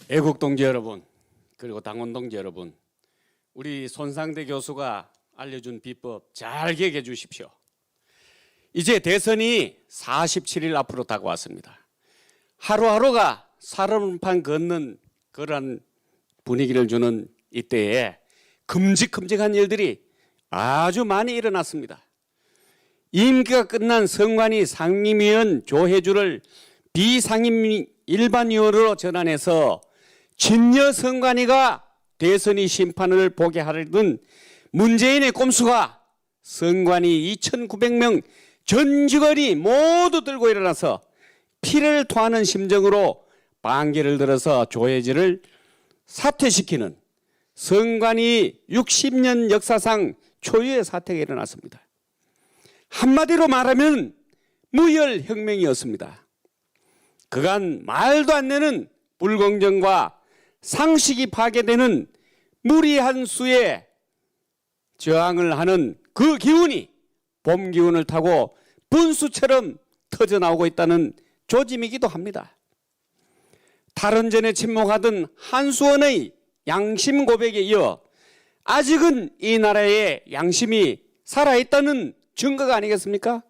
애국 동지 여러분, 그리고 당원 동지 여러분, 우리 손상대 교수가 알려준 비법 잘 기억해 주십시오. 이제 대선이 47일 앞으로 다가왔습니다. 하루하루가 살얼음판 걷는 그런 분위기를 주는 이때에 큼직큼직한 일들이 아주 많이 일어났습니다. 임기가 끝난 선관위 상임위원 조혜주를 비상임 일반위원으로 전환해서 진여 선관위가 대선이 심판을 보게 하려던 문재인의 꼼수가 선관위 2,900명 전 직원이 모두 들고 일어나서 피를 토하는 심정으로 반개를 들어서 조혜주를 사퇴시키는 선관위 60년 역사상 초유의 사태가 일어났습니다. 한마디로 말하면 무혈혁명이었습니다. 그간 말도 안 되는 불공정과 상식이 파괴되는 무리한 수의 저항을 하는 그 기운이 봄 기운을 타고 분수처럼 터져나오고 있다는 조짐이기도 합니다. 탈원전에 침묵하던 한수원의 양심 고백에 이어 아직은 이 나라의 양심이 살아있다는 증거가 아니겠습니까?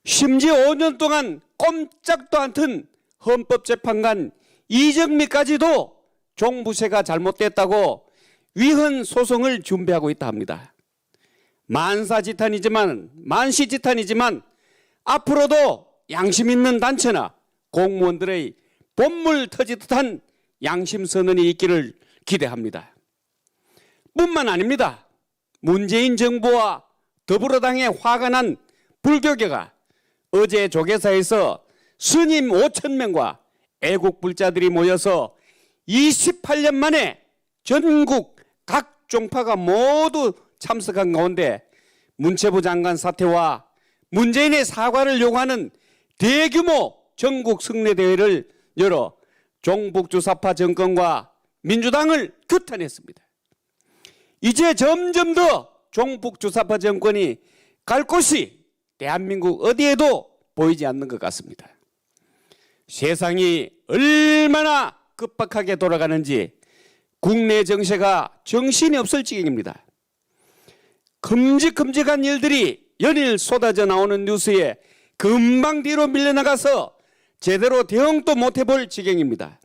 심지어 5년 동안 꼼짝도 않던 헌법재판관 이정미까지도 종부세가 잘못됐다고 위헌 소송을 준비하고 있다 합니다. 만시지탄이지만 앞으로도 양심 있는 단체나 공무원들의 본물 터지듯한 양심 선언이 있기를 기대합니다. 뿐만 아닙니다. 문재인 정부와 더불어당의 화가 난 불교계가 어제 조계사에서 스님 5,000명과 애국불자들이 모여서 28년 만에 전국 각 종파가 모두 참석한 가운데 문체부 장관 사퇴와 문재인의 사과를 요구하는 대규모 전국 승례대회를 열어 종북주사파 정권과 민주당을 규탄했습니다. 이제 점점 더 종북주사파 정권이 갈 곳이 대한민국 어디에도 보이지 않는 것 같습니다. 세상이 얼마나 급박하게 돌아가는지 국내 정세가 정신이 없을 지경입니다. 큼직큼직한 일들이 연일 쏟아져 나오는 뉴스에 금방 뒤로 밀려나가서 제대로 대응도 못해볼 지경입니다.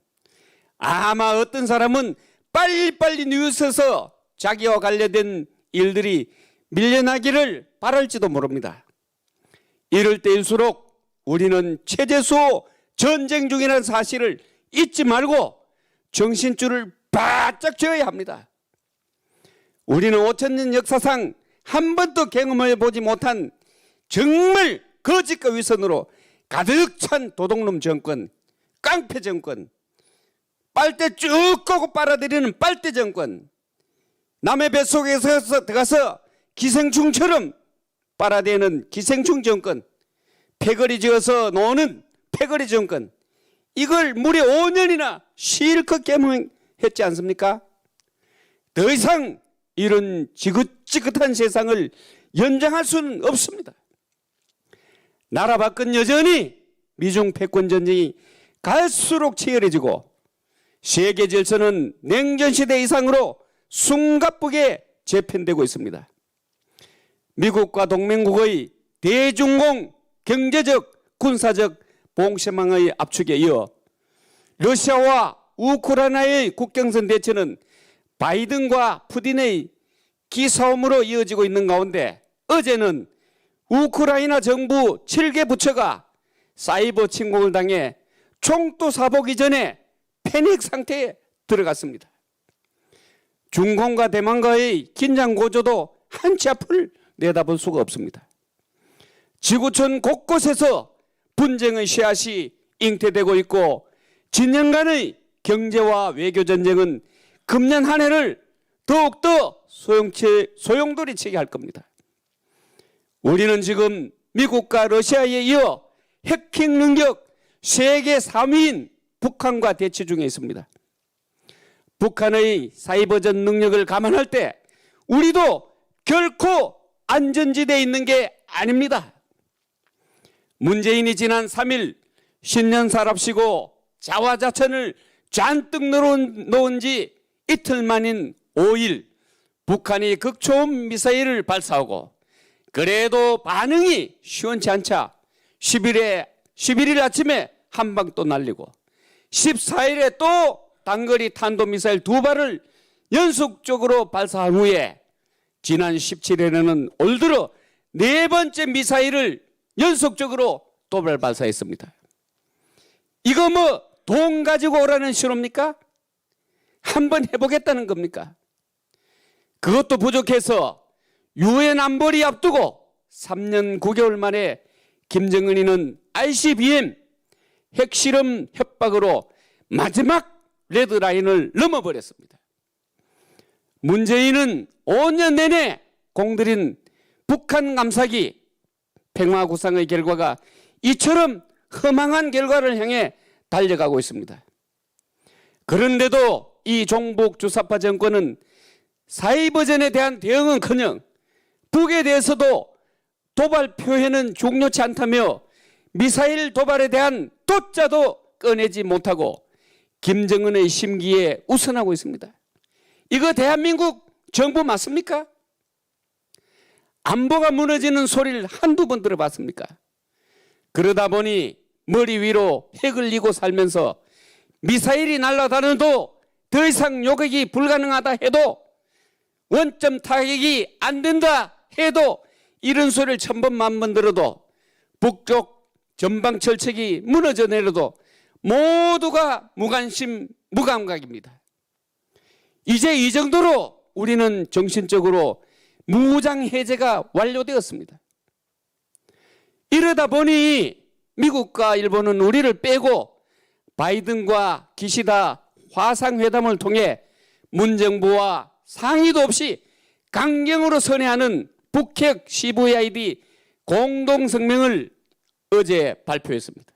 아마 어떤 사람은 빨리빨리 뉴스에서 자기와 관련된 일들이 밀려나기를 바랄지도 모릅니다. 이럴 때일수록 우리는 최재수 전쟁 중이라는 사실을 잊지 말고 정신줄을 바짝 쥐어야 합니다. 우리는 5,000년 역사상 한 번도 경험해 보지 못한 정말 거짓과 위선으로 가득 찬 도둑놈 정권, 깡패 정권, 빨대 쭉 꺼고 빨아들이는 빨대 정권, 남의 뱃속에서 들어가서 기생충처럼 빨아대는 기생충 정권, 패거리 지어서 노는 패거리 정권, 이걸 무려 5년이나 실컷 개몽했지 않습니까? 더 이상 이런 지긋지긋한 세상을 연장할 수는 없습니다. 나라 밖은 여전히 미중 패권 전쟁이 갈수록 치열해지고 세계 질서는 냉전시대 이상으로 숨가쁘게 재편되고 있습니다. 미국과 동맹국의 대중공 경제적, 군사적 봉쇄망의 압축에 이어 러시아와 우크라이나의 국경선 대처는 바이든과 푸틴의 기싸움으로 이어지고 있는 가운데 어제는 우크라이나 정부 7개 부처가 사이버 침공을 당해 총도 사보기 전에 패닉 상태에 들어갔습니다. 중공과 대만과의 긴장 고조도 한치 앞을 내다볼 수가 없습니다. 지구촌 곳곳에서 분쟁의 씨앗이 잉태되고 있고 진년간의 경제와 외교 전쟁은 금년 한 해를 더욱더 소용돌이치게 할 겁니다. 우리는 지금 미국과 러시아에 이어 해킹 능력 세계 3위인 북한과 대치 중에 있습니다. 북한의 사이버전 능력을 감안할 때 우리도 결코 안전지대에 있는 게 아닙니다. 문재인이 지난 3일 신년사랍시고 자화자찬을 잔뜩 넣은 지 이틀 만인 5일 북한이 극초음 미사일을 발사하고 그래도 반응이 시원치 않자 11일 아침에 한 방 또 날리고 14일에 또 단거리 탄도미사일 2발을 연속적으로 발사한 후에 지난 17일에는 올 들어 4번째 미사일을 연속적으로 도발 발사했습니다. 이거 뭐 돈 가지고 오라는 신호입니까? 한번 해보겠다는 겁니까? 그것도 부족해서 유엔 안보리 앞두고 3년 9개월 만에 김정은이는 ICBM 핵실험 협박으로 마지막 레드라인을 넘어버렸습니다. 문재인은 5년 내내 공들인 북한 감사기 평화구상의 결과가 이처럼 허망한 결과를 향해 달려가고 있습니다. 그런데도 이 종북 주사파 정권은 사이버전에 대한 대응은커녕 북에 대해서도 도발 표현은 종료치 않다며 미사일 도발에 대한 도자도 꺼내지 못하고 김정은의 심기에 우선하고 있습니다. 이거 대한민국 정부 맞습니까? 안보가 무너지는 소리를 한두 번 들어봤습니까? 그러다 보니 머리 위로 핵을 이고 살면서 미사일이 날아다녀도 더 이상 요격이 불가능하다 해도 원점 타격이 안 된다 해도 이런 소리를 1000번 만번 들어도 북쪽 전방 철책이 무너져 내려도 모두가 무관심 무감각입니다. 이제 이 정도로 우리는 정신적으로 무장 해제가 완료되었습니다. 이러다 보니 미국과 일본은 우리를 빼고 바이든과 기시다 화상회담을 통해 문정부와 상의도 없이 강경으로 선회하는 북핵 CVID 공동성명을 어제 발표했습니다.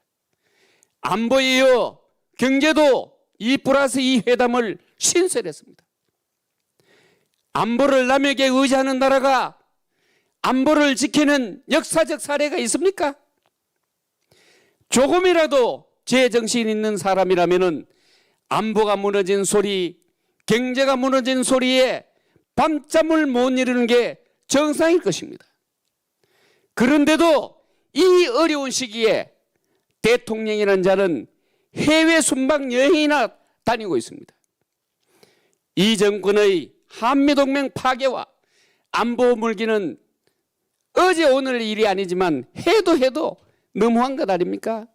안보에 이어 경제도 2+2 회담을 신설했습니다. 안보를 남에게 의지하는 나라가 안보를 지키는 역사적 사례가 있습니까? 조금이라도 제정신 있는 사람이라면 안보가 무너진 소리, 경제가 무너진 소리에 밤잠을 못 이루는 게 정상일 것입니다. 그런데도 이 어려운 시기에 대통령이라는 자는 해외 순방 여행이나 다니고 있습니다. 이 정권의 한미동맹 파괴와 안보 물기는 어제 오늘 일이 아니지만 해도 너무한 것 아닙니까?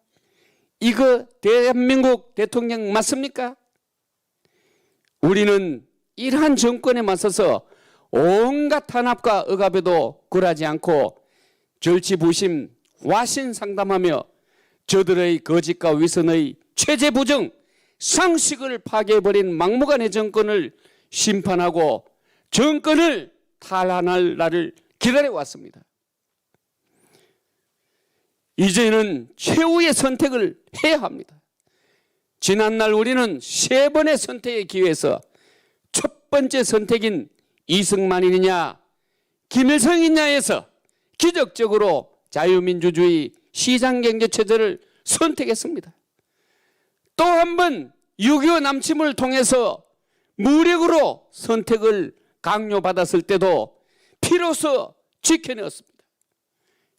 이거 대한민국 대통령 맞습니까? 우리는 이러한 정권에 맞서서 온갖 탄압과 억압에도 굴하지 않고 절치부심 와신상담하며 저들의 거짓과 위선의 체제부정 상식을 파괴해버린 막무가내 정권을 심판하고 정권을 탈환할 날을 기다려왔습니다. 이제는 최후의 선택을 해야 합니다. 지난날 우리는 3번의 선택의 기회에서 첫 번째 선택인 이승만이냐 김일성이냐에서 기적적으로 자유민주주의 시장경제체제를 선택했습니다. 또 한 번 6.25 남침을 통해서 무력으로 선택을 강요받았을 때도 피로써 지켜내었습니다.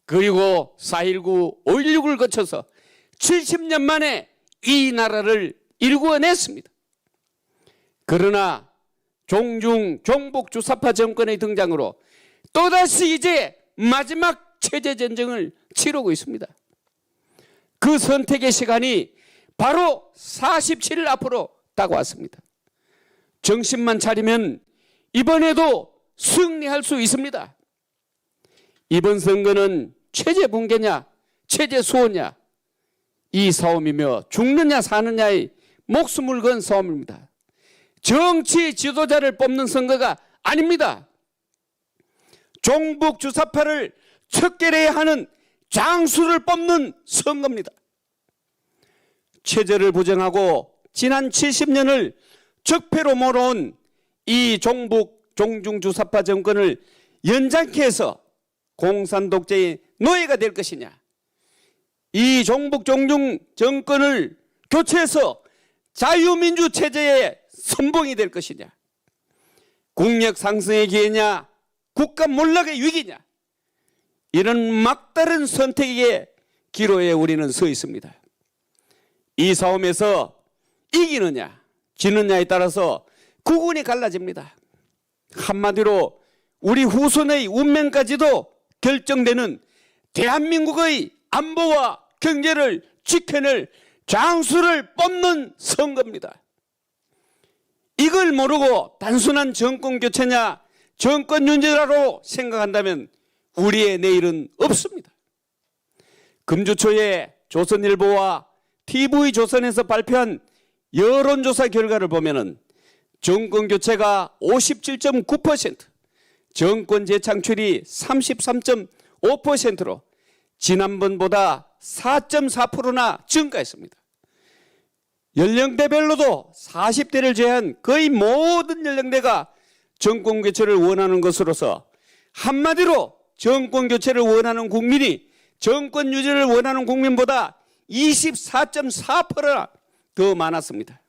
그리고 4.19, 5.16을 거쳐서 70년 만에 이 나라를 일구어냈습니다. 그러나 종북 주사파 정권의 등장으로 또다시 이제 마지막 체제전쟁을 치르고 있습니다. 그 선택의 시간이 바로 47일 앞으로 다가왔습니다. 정신만 차리면 이번에도 승리할 수 있습니다. 이번 선거는 체제 붕괴냐 체제 수호냐 이 싸움이며 죽느냐 사느냐의 목숨을 건 싸움입니다. 정치 지도자를 뽑는 선거가 아닙니다. 종북 주사파를 척결해야 하는 장수를 뽑는 선거입니다. 체제를 부정하고 지난 70년을 적폐로 몰아온 이 종북 종중주사파 정권을 연장케 해서 공산 독재의 노예가 될 것이냐, 이 종북 종중 정권을 교체해서 자유민주 체제의 선봉이 될 것이냐, 국력 상승의 기회냐, 국가 몰락의 위기냐, 이런 막다른 선택의 기로에 우리는 서 있습니다. 이 싸움에서 이기느냐 지느냐에 따라서 국운이 갈라집니다. 한마디로 우리 후손의 운명까지도 결정되는 대한민국의 안보와 경제를 지켜낼 장수를 뽑는 선거입니다. 이걸 모르고 단순한 정권 교체냐 정권 윤제라로 생각한다면 우리의 내일은 없습니다. 금주 초에 조선일보와 TV조선에서 발표한 여론조사 결과를 보면은 정권 교체가 57.9%, 정권 재창출이 33.5%로 지난번보다 4.4%나 증가했습니다. 연령대별로도 40대를 제외한 거의 모든 연령대가 정권 교체를 원하는 것으로서 한마디로 정권 교체를 원하는 국민이 정권 유지를 원하는 국민보다 24.4%나 더 많았습니다.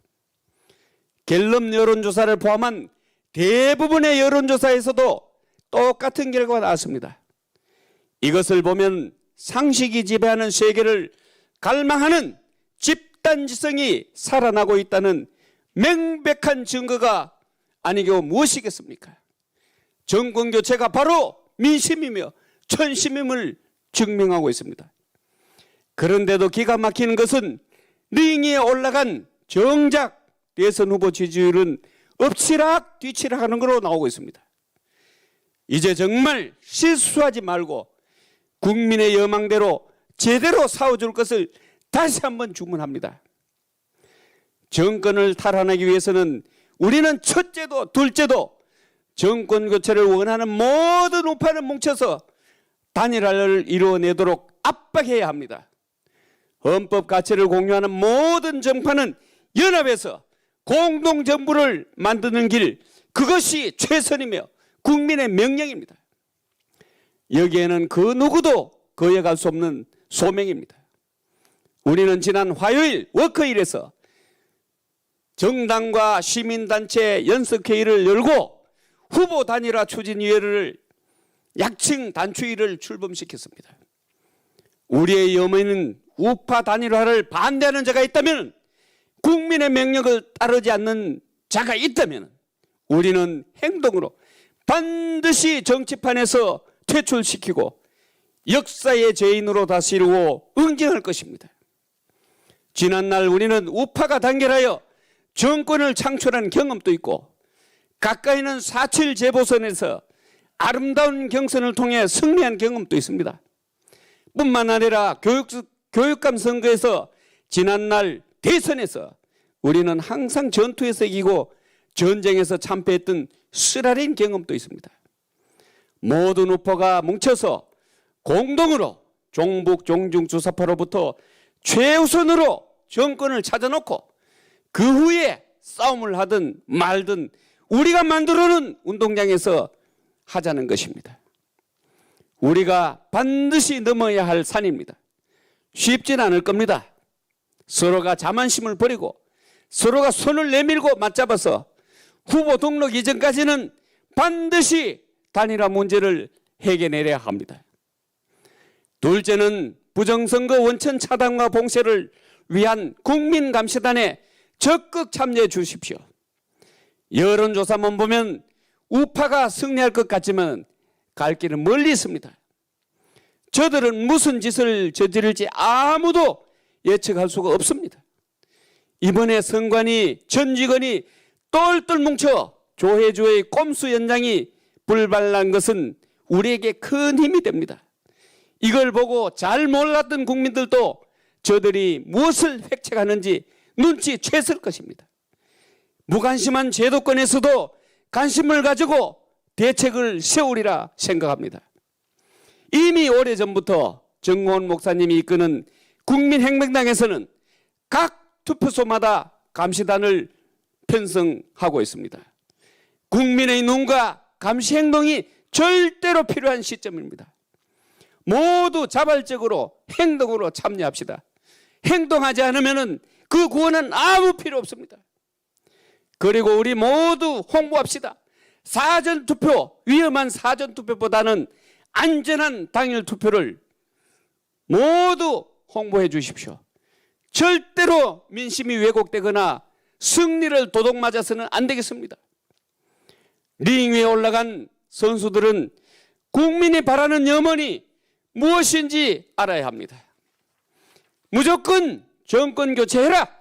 갤럽 여론조사를 포함한 대부분의 여론조사에서도 똑같은 결과가 나왔습니다. 이것을 보면 상식이 지배하는 세계를 갈망하는 집단지성이 살아나고 있다는 명백한 증거가 아니고 무엇이겠습니까? 정권교체가 바로 민심이며 천심임을 증명하고 있습니다. 그런데도 기가 막히는 것은 링 위에 올라간 정작 대선 후보 지지율은 엎치락 뒤치락 하는 것으로 나오고 있습니다. 이제 정말 실수하지 말고 국민의 여망대로 제대로 싸워줄 것을 다시 한번 주문합니다. 정권을 탈환하기 위해서는 우리는 첫째도 둘째도 정권 교체를 원하는 모든 우파를 뭉쳐서 단일화를 이루어내도록 압박해야 합니다. 헌법 가치를 공유하는 모든 정파는 연합해서 공동정부를 만드는 길, 그것이 최선이며 국민의 명령입니다. 여기에는 그 누구도 거역할 수 없는 소명입니다. 우리는 지난 화요일 워크힐에서 정당과 시민단체 연석회의를 열고 후보 단일화 추진위원회를 약칭 단추위를 출범시켰습니다. 우리의 염원은 우파 단일화를 반대하는 자가 있다면, 국민의 명령을 따르지 않는 자가 있다면 우리는 행동으로 반드시 정치판에서 퇴출시키고 역사의 죄인으로 다스리고 응징할 것입니다. 지난날 우리는 우파가 단결하여 정권을 창출한 경험도 있고, 가까이는 4.7 재보선에서 아름다운 경선을 통해 승리한 경험도 있습니다. 뿐만 아니라 교육감 선거에서 지난날 대선에서 우리는 항상 전투에서 이기고 전쟁에서 참패했던 쓰라린 경험도 있습니다. 모든 우파가 뭉쳐서 공동으로 종북 종중주사파로부터 최우선으로 정권을 찾아놓고 그 후에 싸움을 하든 말든 우리가 만들어놓은 운동장에서 하자는 것입니다. 우리가 반드시 넘어야 할 산입니다. 쉽진 않을 겁니다. 서로가 자만심을 버리고 서로가 손을 내밀고 맞잡아서 후보 등록 이전까지는 반드시 단일화 문제를 해결해내야 합니다. 둘째는 부정선거 원천 차단과 봉쇄를 위한 국민감시단에 적극 참여해 주십시오. 여론조사만 보면 우파가 승리할 것 같지만 갈 길은 멀리 있습니다. 저들은 무슨 짓을 저지를지 아무도 예측할 수가 없습니다. 이번에 선관위, 전 직원이 똘똘 뭉쳐 조혜주의 꼼수 연장이 불발난 것은 우리에게 큰 힘이 됩니다. 이걸 보고 잘 몰랐던 국민들도 저들이 무엇을 획책하는지 눈치챘을 것입니다. 무관심한 제도권에서도 관심을 가지고 대책을 세우리라 생각합니다. 이미 오래전부터 정호원 목사님이 이끄는 국민혁명당에서는 각 투표소마다 감시단을 편성하고 있습니다. 국민의 눈과 감시 행동이 절대로 필요한 시점입니다. 모두 자발적으로 행동으로 참여합시다. 행동하지 않으면 그 구호는 아무 필요 없습니다. 그리고 우리 모두 홍보합시다. 사전투표, 위험한 사전투표보다는 안전한 당일투표를 모두 홍보해 주십시오. 절대로 민심이 왜곡되거나 승리를 도둑맞아서는 안 되겠습니다. 링 위에 올라간 선수들은 국민이 바라는 염원이 무엇인지 알아야 합니다. 무조건 정권 교체해라.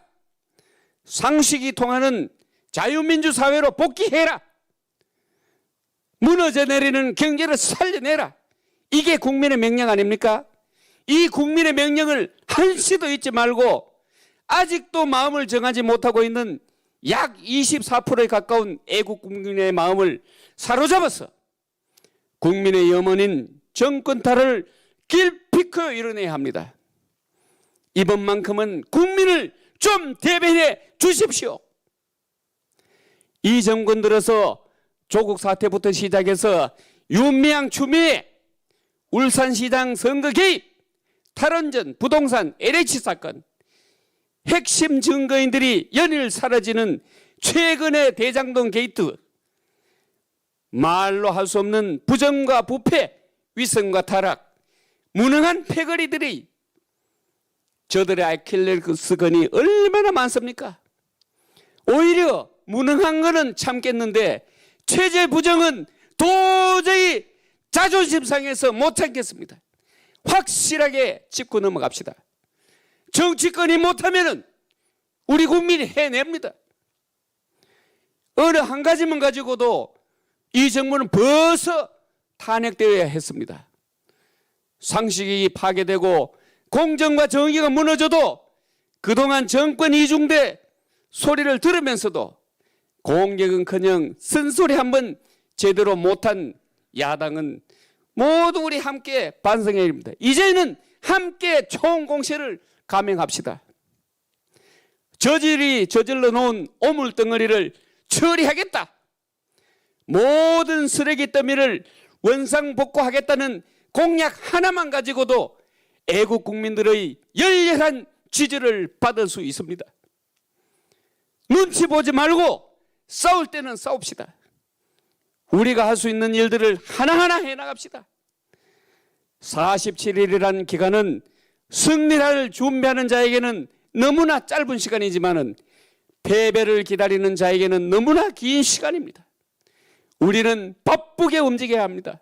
상식이 통하는 자유민주 사회로 복귀해라. 무너져 내리는 경제를 살려내라. 이게 국민의 명령 아닙니까? 이 국민의 명령을 한시도 잊지 말고 아직도 마음을 정하지 못하고 있는 약 24%에 가까운 애국 국민의 마음을 사로잡아서 국민의 염원인 정권탈을 길피켜 이뤄내야 합니다. 이번만큼은 국민을 좀 대변해 주십시오. 이 정권 들어서 조국 사태부터 시작해서 윤미향 추미애, 울산시장 선거 개입, 탈원전, 부동산, LH 사건, 핵심 증거인들이 연일 사라지는 최근의 대장동 게이트, 말로 할 수 없는 부정과 부패, 위선과 타락, 무능한 패거리들이 저들의 아킬레스건이 얼마나 많습니까? 오히려 무능한 거는 참겠는데 체제 부정은 도저히 자존심 상해서 못 참겠습니다. 확실하게 짚고 넘어갑시다. 정치권이 못하면은 우리 국민이 해냅니다. 어느 한 가지만 가지고도 이 정부는 벌써 탄핵되어야 했습니다. 상식이 파괴되고 공정과 정의가 무너져도 그동안 정권 이중대 소리를 들으면서도 공격은커녕 쓴소리 한번 제대로 못한 야당은 모두 우리 함께 반성해야 합니다. 이제는 함께 총공세를 감행합시다. 저질이 저질러 놓은 오물덩어리를 처리하겠다. 모든 쓰레기 더미를 원상복구하겠다는 공약 하나만 가지고도 애국 국민들의 열렬한 지지를 받을 수 있습니다. 눈치 보지 말고 싸울 때는 싸웁시다. 우리가 할 수 있는 일들을 하나하나 해나갑시다. 47일이라는 기간은 승리를 준비하는 자에게는 너무나 짧은 시간이지만은 패배를 기다리는 자에게는 너무나 긴 시간입니다. 우리는 바쁘게 움직여야 합니다.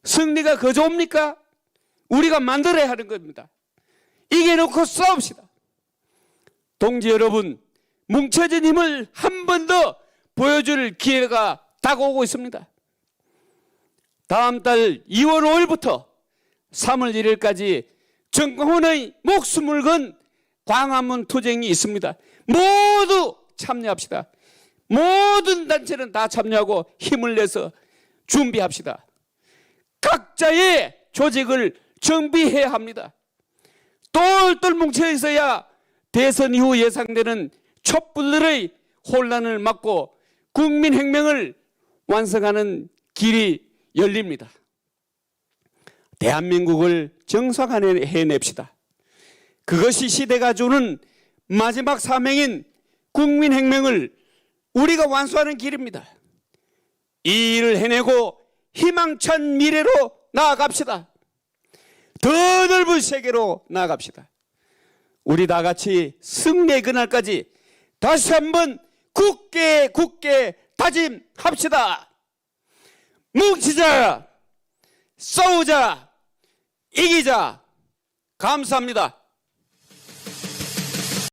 승리가 거저옵니까? 우리가 만들어야 하는 겁니다. 이겨놓고 싸웁시다. 동지 여러분, 뭉쳐진 힘을 한 번 더 보여줄 기회가 다가오고 있습니다. 다음 달 2월 5일부터 3월 1일까지 정권의 목숨을 건 광화문 투쟁이 있습니다. 모두 참여합시다. 모든 단체는 다 참여하고 힘을 내서 준비합시다. 각자의 조직을 정비해야 합니다. 똘똘 뭉쳐 있어야 대선 이후 예상되는 촛불들의 혼란을 막고 국민혁명을 완성하는 길이 열립니다. 대한민국을 정상화해냅시다. 그것이 시대가 주는 마지막 사명인 국민혁명을 우리가 완수하는 길입니다. 이 일을 해내고 희망찬 미래로 나아갑시다. 더 넓은 세계로 나아갑시다. 우리 다 같이 승리의 그날까지 다시 한번 굳게 다짐합시다. 뭉치자, 싸우자, 이기자. 감사합니다.